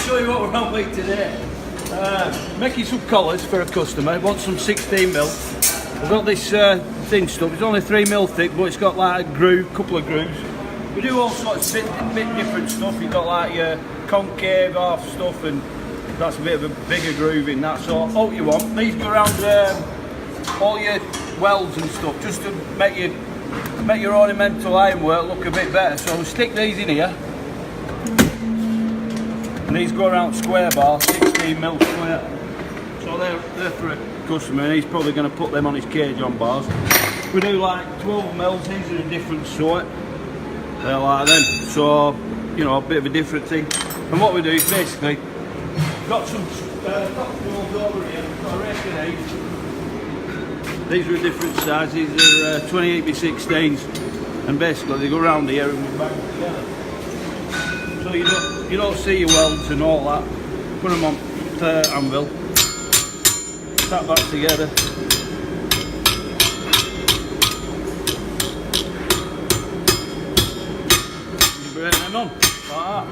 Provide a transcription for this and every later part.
show you what we're on with today. Making some collars for a customer. Wants some 16mm. We've got this thin stuff. It's only 3mm thick, but it's got like a groove, couple of grooves. We do all sorts of bit different stuff. You've got like your concave half stuff, and that's a bit of a bigger groove in that. So all you want. These go around all your welds and stuff, just to make your ornamental ironwork look a bit better. So we stick these in here. And these go around square bar, 16mm square. So they're for a customer, and he's probably going to put them on his cage on bars. We do like 12mm, these are a different sort. They're like them, so you know, a bit of a different thing. And what we do is basically got some top tools over here. Got a rake of these are a different size. These are 28x16s, and basically they go around here and we bang them together. So you don't see your welds and all that. Put them on the anvil, tap that together. Bring them on like that.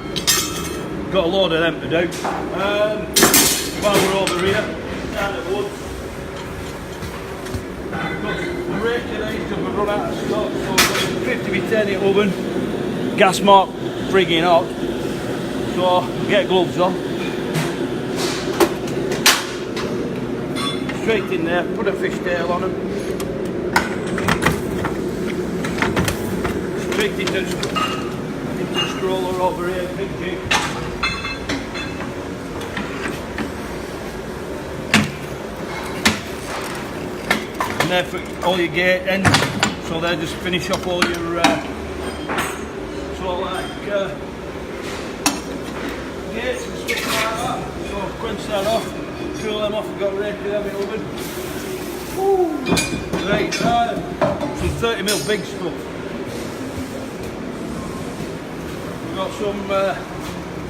Got a load of them to do. While we're over here, down at wood. Got a rake of these because we've run out of stock. So we've got a 50x10 oven, gas mark frigging hot. So get gloves on. Straight in there, put a fishtail on them. Straight into the stroller over here, big jig. And there for all your gate ends, so they just finish off all your gates and stuff like that. So quench that off, cool them off, we've got ready to have it oven. Right, some 30mm big stuff. We've got some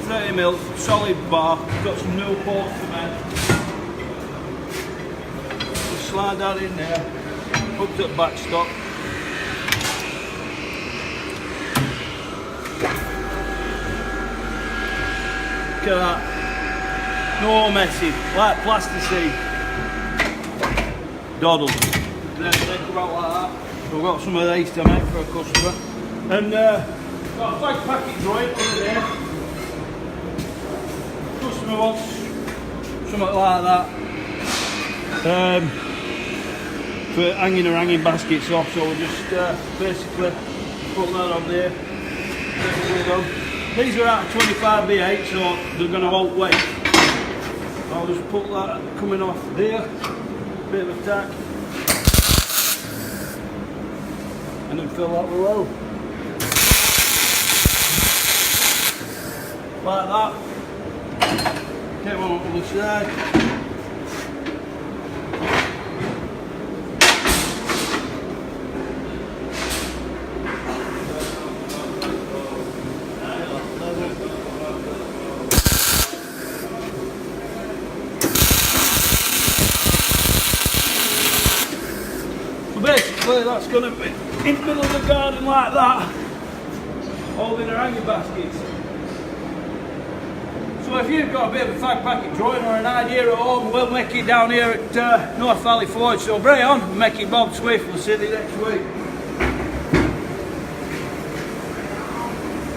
30mm solid bar, we've got some newel cement. Just slide that in there, hooked up backstop. Look at that, no messing, like plasticine, doddle. Then they come out like that. So we've got some of these to make for a customer. And got a fag packet drawing under there. Customer wants something like that for hanging or hanging baskets off. So we just basically put that on there. These are out of 25x8, so they're going to hold weight. I'll just put that coming off there, bit of a tack, and then fill that with oil. Like that. Take one on the side. Basically that's going to be in the middle of the garden like that, holding our hanging baskets. So if you've got a bit of a fag packet drawing or an idea at home, we'll make it down here at North Valley Forge. So bring it on, make it Bob Swift, we'll see you next week.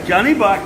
Johnny back.